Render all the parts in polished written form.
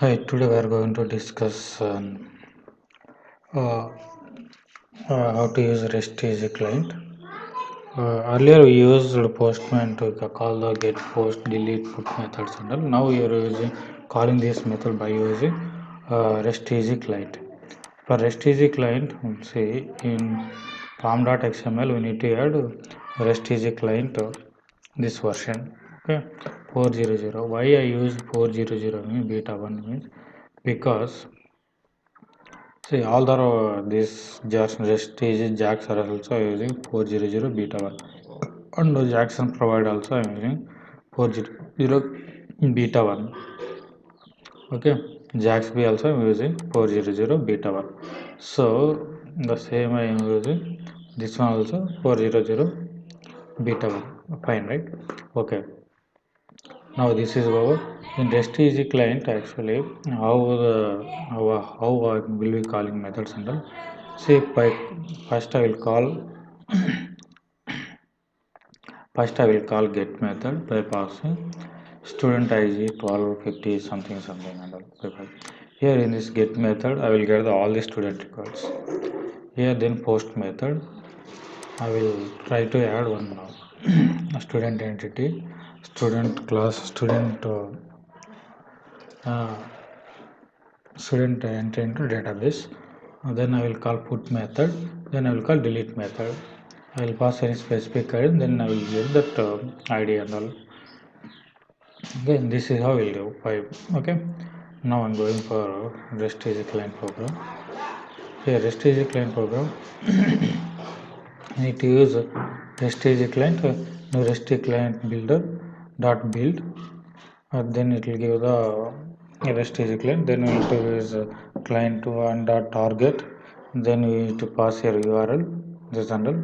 Hi, today we are going to discuss uh, how to use REST as a client. Earlier we used Postman to call the get, post, delete, put methods and all. Now we are using calling this method by using REST as a client. For REST as a client, say in pom.xml we need to add REST as a client this version. Okay, 400. Why I use 400 means beta 1 means because see, all the these jacks are also using 400 beta 1 and the Jackson provide also I am using 400 beta 1. Okay, jacks be also I am using 400 beta 1. So the same I am using this one also 400 beta 1. Fine, right? Okay. Now this is our in REST is a client actually how how I will be calling methods and all. See by first I will call get method by passing student id 1250 something something and all. Here in this get method I will get all the student records. Here then post method I will try to add one student entity, student class, uh, student enter into database. Then I will call put method, then I will call delete method. I will pass any specific ID, then I will get that ID and all. Okay, this is how we'll do 5. Okay, now I'm going for REST is a client program. Here REST is a client program. I need to use REST is a client, no REST client builder dot build. Then it will give the REST is a client. Then we need to use client one dot target. Then we need to pass your URL, this handle.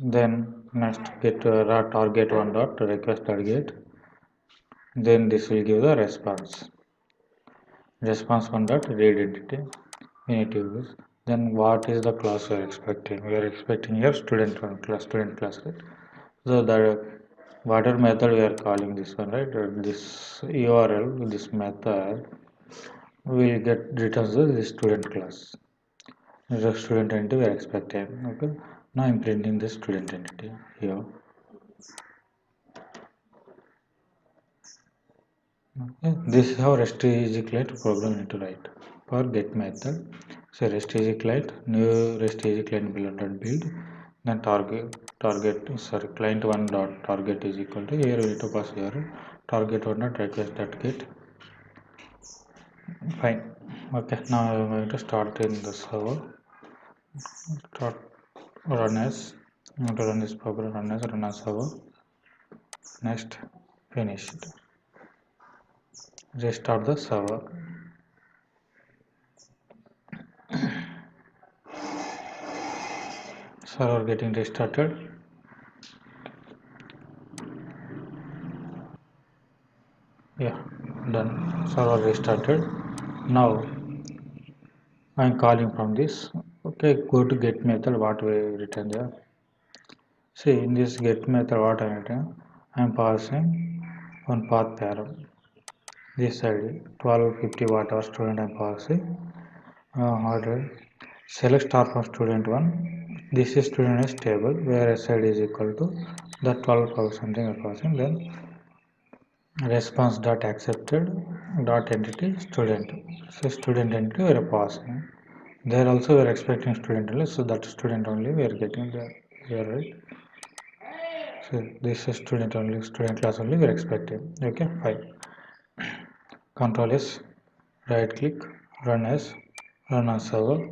Then next get target one dot request target. Then this will give the response one dot read entity. We need to use. Then what is the class we are expecting? We are expecting here student one class, right? So the whatever method we are calling this one, right? This URL, this method will get returns the student class. The student entity we are expecting. Okay. Now I'm printing the student entity here. Okay. This is how REST is client program need to write for get method. So REST is client, new REST is client build, then target sorry client one dot target is equal to here we need to pass here target one dot request dot get. Fine. Okay. Now I'm going to start in the server. Start run as I'm going to run this program run as server. Next finished. Restart the server. Server getting restarted. Yeah, done. Server restarted. Now I'm calling from this. Okay, go to get method. What we written there? See in this get method what I written? I'm passing one path param. This ID 1250 whatever student I'm passing. Order select star from student 1. This is student is table where SID is equal to the 12 or something I'm passing. Then response dot accepted dot entity student. So student entity we are passing. There also we are expecting student only, so that student only we are getting there here, right? So this is student only, student class only we are expecting. Okay, fine. Control S, right click, run as server.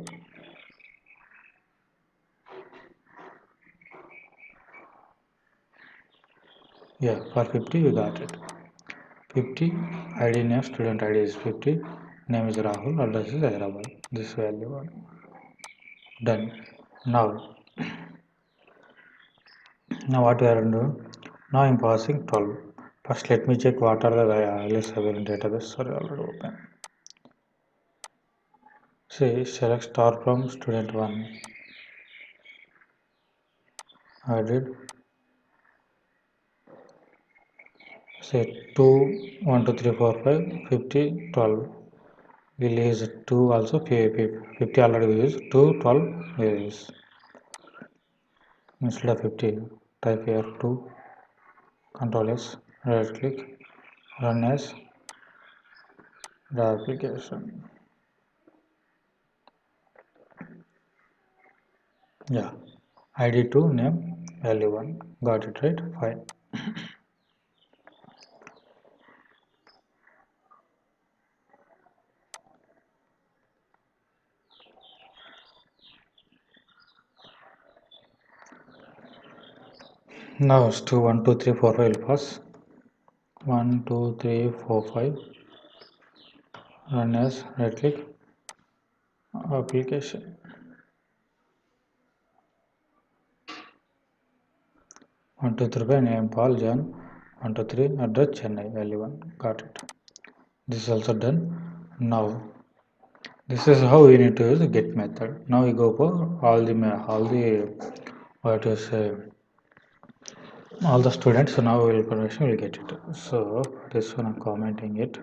Yeah, for 50 we got it. 50 ID name student ID is 50, name is Rahul, address is Hyderabad. This value one. Done. Now what we are doing? Now I'm passing 12. First let me check what are the values available in database. Sorry, already open. See select star from student 1. I did say 2 1 2 3 4 5 50 12. We'll use 2 also, 50 already we use, 2 12 we use. Instead of 50, type here 2, Control S, right click, run as the application. Yeah, ID 2, name value 1. Got it right? Fine. Now it's 2 1 2 3 4 5 will pass. 1 2 3 4 5. Run as, right click, application. 1 2 3 5, name Paul John. 1 2 3, address Chennai, value 1. Got it. This is also done. Now this is how we need to use the get method. Now we go for all the what is all the students. So now we will permission will get it. So this one I'm commenting it.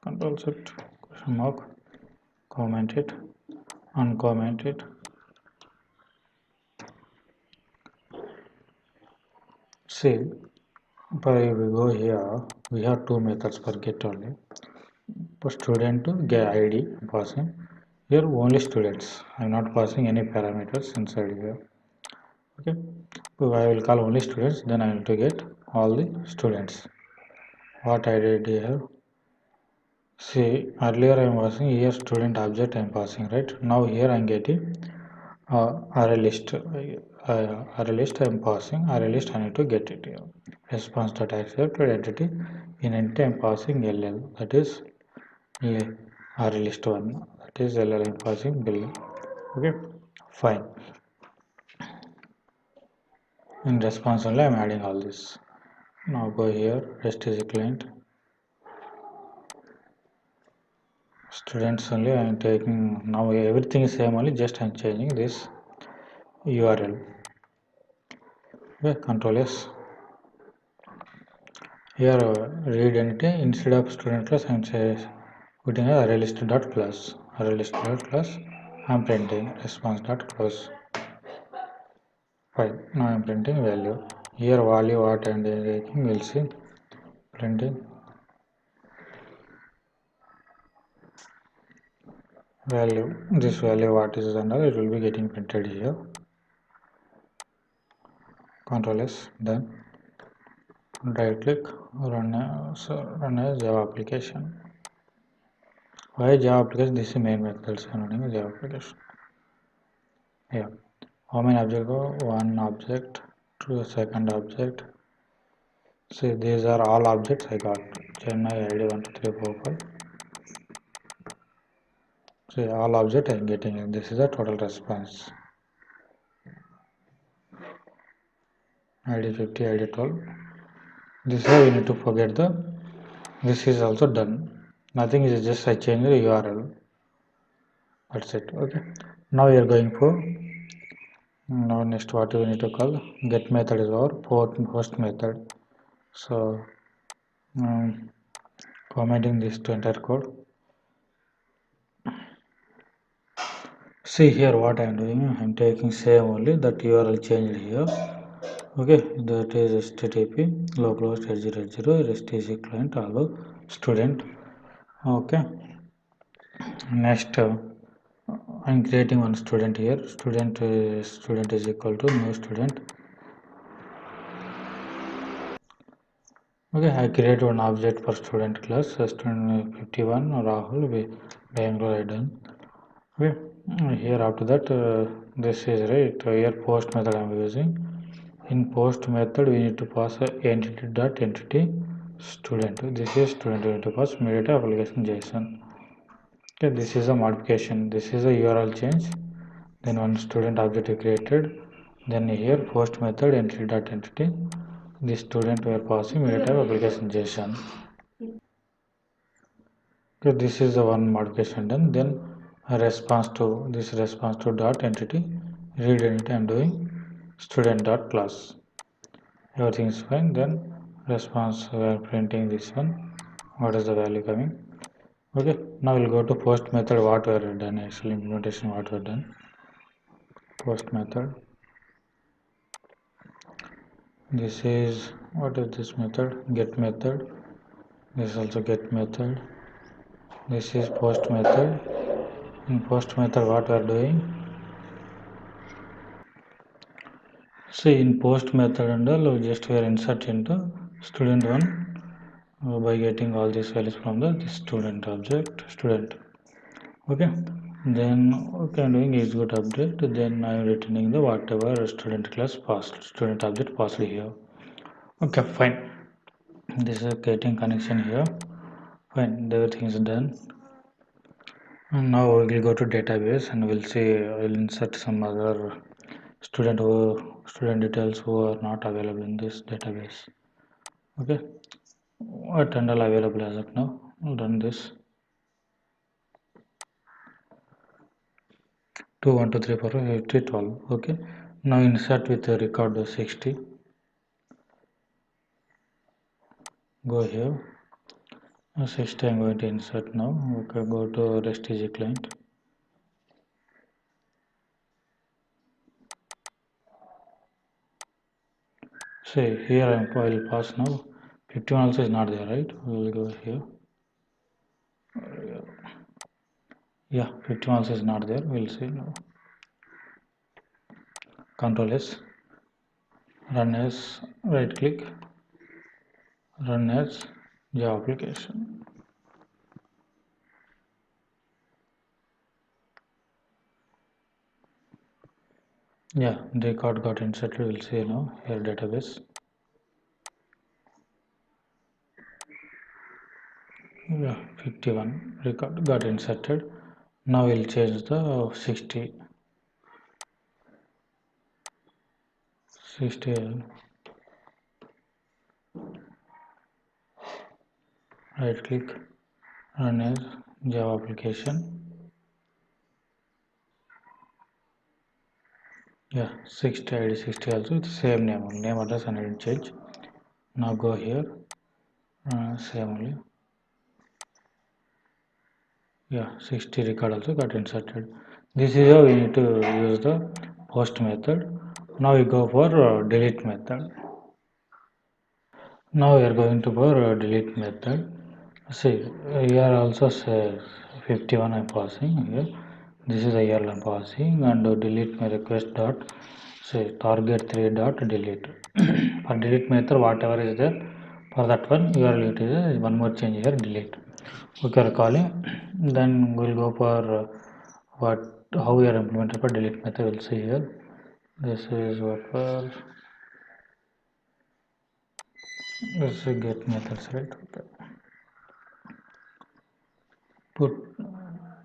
Control set question mark, comment it, uncomment it. See, if we go here, we have two methods for get only. For student to get ID passing. Here only students. I'm not passing any parameters inside here. Okay, so I will call only students, then I will to get all the students. What I did here, see, earlier I am passing here student object I am passing, right? Now here I am getting array list. Array list I am passing, array list I need to get it here. Response dot accepted entity, in entity I am passing LL, that is array list 1, that is LL I am passing bill. Okay, fine. In response only I am adding all this. Now go here, rest is a client. Students only I am taking. Now everything is same, only just I am changing this URL. Okay, Control S. Here read entity, instead of student class I am putting a array list dot class. Array list dot class I am printing response dot close. Fine. Now I am printing value. Here value what I am taking, we'll see. Printing value, this value what is under, it will be getting printed here. Control S, done. Right click, run as Java application. Why Java application? This is main method. So running a Java application. Yeah. How many objects go? One object to a second object. See, these are all objects I got. Chennai ID 1 2 3 4 5. See, all object I am getting. This is the total response. ID 50, ID 12. This is how we need to forget the. This is also done. Nothing is just I change the URL. That's it. Okay. Now we are going for. Now next what we need to call get method is our post method. So commenting this to enter code. See here what I am doing. I am taking same only that URL changed here. Okay, that is http localhost 8080 restc client allow student. Okay, next I am creating one student here. Student is equal to new student. Okay, I create one object for student class. Student 51 Rahul Bangalore I done. Okay, here after that this is right. Here post method I am using. In post method we need to pass a entity dot entity student. This is student. We need to pass metadata application JSON. Okay, this is a modification. This is a URL change. Then one student object is created. Then here post method entity dot entity. This student we are passing metadata application JSON. Okay, this is the one modification done. Then a response to this response to dot entity read entity I am doing student dot class. Everything is fine. Then response, we are printing this one, what is the value coming. Okay, now we'll go to post method, what we are done, actually implementation what we are done. Post method, this is, what is this method, get method, this is also get method, this is post method. In post method what we are doing, see in post method and all, just we are insert into student one by getting all these values from the this student object, student. Okay, then okay, I'm doing is good update, then I'm returning the whatever student class passed, student object passed here. Okay, fine, this is getting connection here, fine, everything is done. And now we'll go to database and we'll see, I'll insert some other student details who are not available in this database. Okay, what and all available as of now. I'll run this. 2 1 2 3 4 5 8 12. Okay, now insert with the record 60. Go here. 60 I'm going to insert now. Okay, go to REST AG client. See here I will pass now. 51 also is not there, right? We will go here. Yeah, 51 also is not there. We'll see now. Control S. Run as, right click. Run as Java application. Yeah, the record got inserted. We'll see now here database. Yeah, 51 record got inserted. Now we'll change the 60. 60. Right click, run as Java application. Yeah, 60 ID 60 also it's same name address and I didn't change. Now go here, same only. Yeah, 60 record also got inserted. This is how we need to use the post method. Now we go for delete method. Now we are going to for delete method. See, here also says 51 I'm passing here. This is the URL I'm passing and delete my request dot say target 3 dot delete. For delete method whatever is there, for that one URL it is one more change here, delete. Okay, are calling, then we'll go for what, how we are implemented for delete method. We'll see here. This is what for, this is get methods, right? Okay. Put,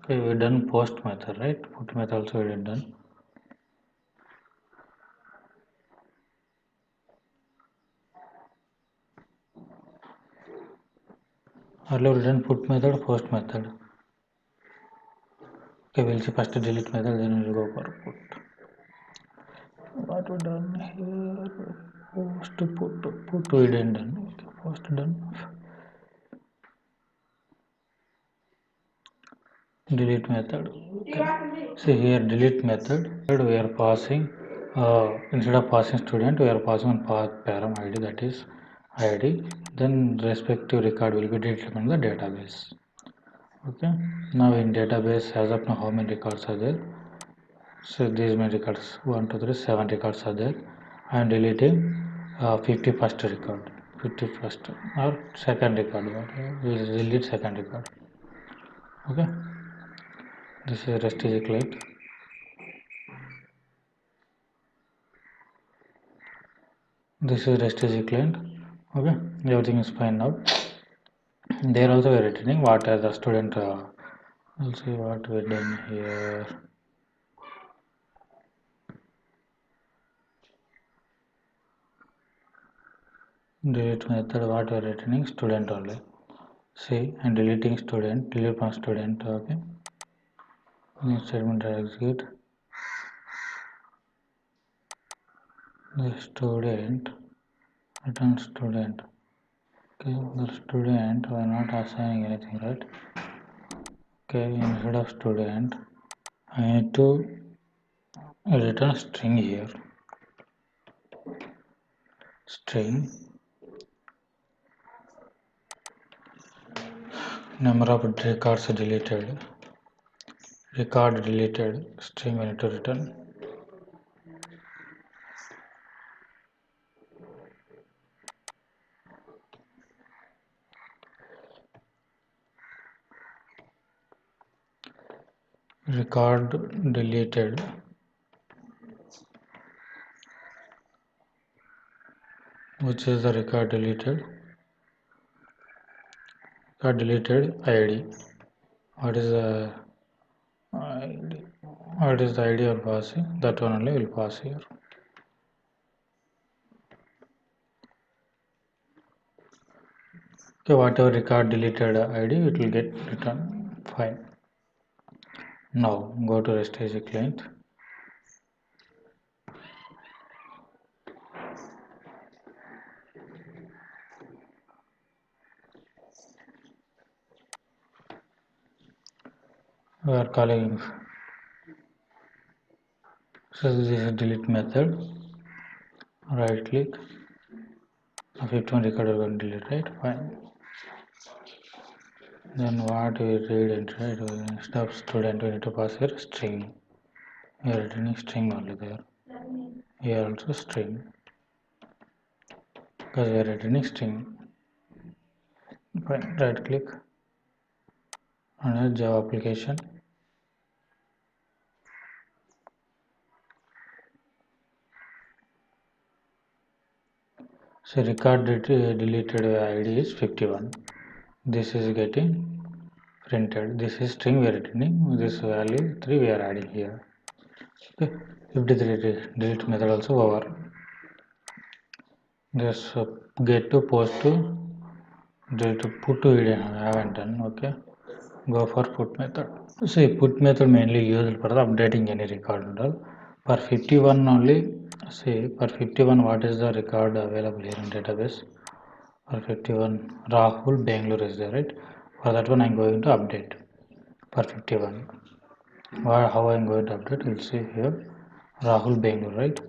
okay, we done post method, right? Put method also we did done. Earlier we done put method, post method. Okay, we'll see first delete method, then we'll go for put. What we done here? Post put we didn't done. Okay, post done. Delete method. Okay. See here delete method. We are passing instead of passing student, we are passing one path param ID, that is ID. Then respective record will be deleted from the database. Okay. Now in database as of now how many records are there? So these many records 1 2 3 7 records are there. I am deleting 51st record, 51st or second record. We will delete second record. Okay. This is REST AG client. This is REST AG client. Okay, everything is fine now. There also we are returning what are the student. We'll see what we done here. Delete method what we are returning student only. See, and deleting student, delete from student. Okay. New statement execute. The student, return student. Okay, the student, we are not assigning anything, right? Okay, instead of student, I need to return string here. String number of records deleted. Record deleted string we need to return. Record deleted. Which is the record deleted? Record deleted ID. What is the ID? What is the ID or passing? That one only will pass here. Okay, whatever record deleted ID, it will get returned. Fine. Now go to REST API client. We are calling. So this is a delete method. Right click. 51 record are going to delete, right? Fine. Then what we read and write, instead of student, we need to pass here string. We are returning string only there. Here also string. Because we are returning string. Fine. Right click. Another Java application. So record deleted ID is 51. This is getting printed. This is string we are returning. This value 3 we are adding here. Okay. 53 delete method also over. This get to post to delete to put to hidden. I haven't done. Okay. Go for put method. See, put method mainly used for the updating any record and all. For 51 only, see, for 51 what is the record available here in database? For 51 Rahul Bangalore is there, right? For that one I'm going to update for 51. How I'm going to update, we'll see here. Rahul Bangalore, right?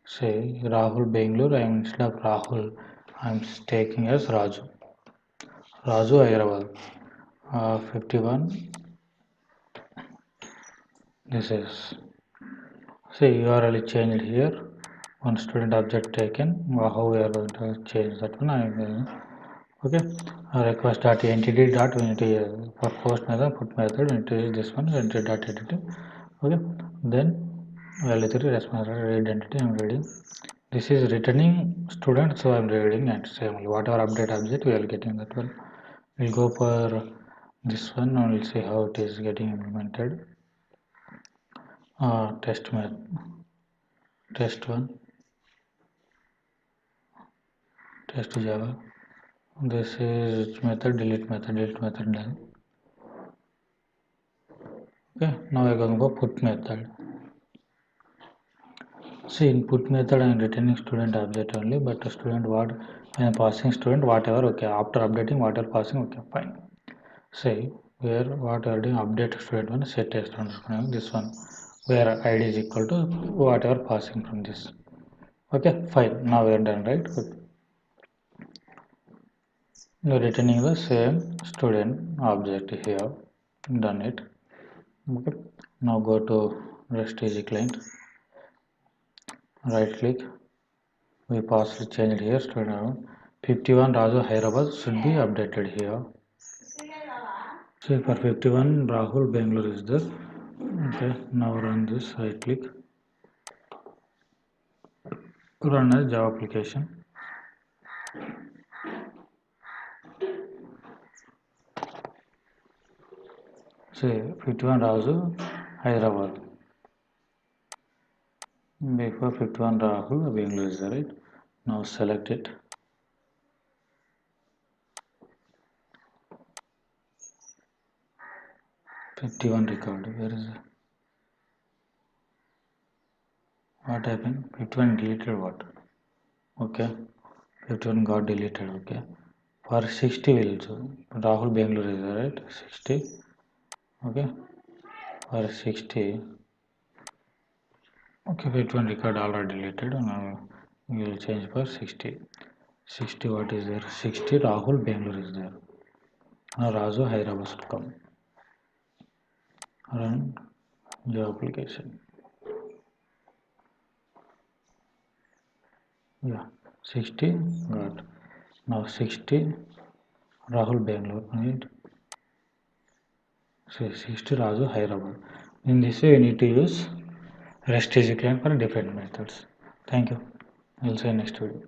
Say Rahul Bangalore, I am instead of Rahul, I'm taking as Raju. Raju Hyderabad. 51. This is. See, URL is changed here. One student object taken. How we are going to change that one? I will. Okay. Request dot entity dot we need to for post method, put method, we need to use this one, entity dot entity. Okay. Then value 3 response read entity I'm reading. This is returning student, so I'm reading and same whatever update object we are getting that one. We'll go for this one and we'll see how it is getting implemented. Test method. Test one. Test Java. This is method delete method done. Okay, now we're going to go put method. See, in put method I'm returning student object only, but the student what I am passing student whatever. Okay, after updating whatever passing. Okay, fine. Say where what are doing update student one set test student this one where ID is equal to whatever passing from this. Okay, fine. Now we are done, right? You are returning the same student object here. Done it. Okay. Now go to REST API client. Right click. We pass change here. Student 51 Raju Hyderabad should be updated here. See for 51 Rahul Bangalore is there. Okay. Now run this. Right click. Run as Java application. See 51 Raju Hyderabad. Before 51 Rahul Bangalore is there, right? Now select it. '51 record. Where is it? What happened? 51 deleted what? Okay. 51 got deleted. Okay. For 60 we'll choose. Rahul Bangalore is there, right? 60. Okay. For 60. Okay, wait, one record already deleted. Now we will change for 60. 60 what is there? 60 Rahul Bangalore is there. Now Raju Hyderabad should come. Run job application. Yeah, 60 got. Now 60 Rahul Bangalore, right? So 60 Raju Hyderabad. In this way, we need to use REST API for different methods. Thank you. I'll see you next video.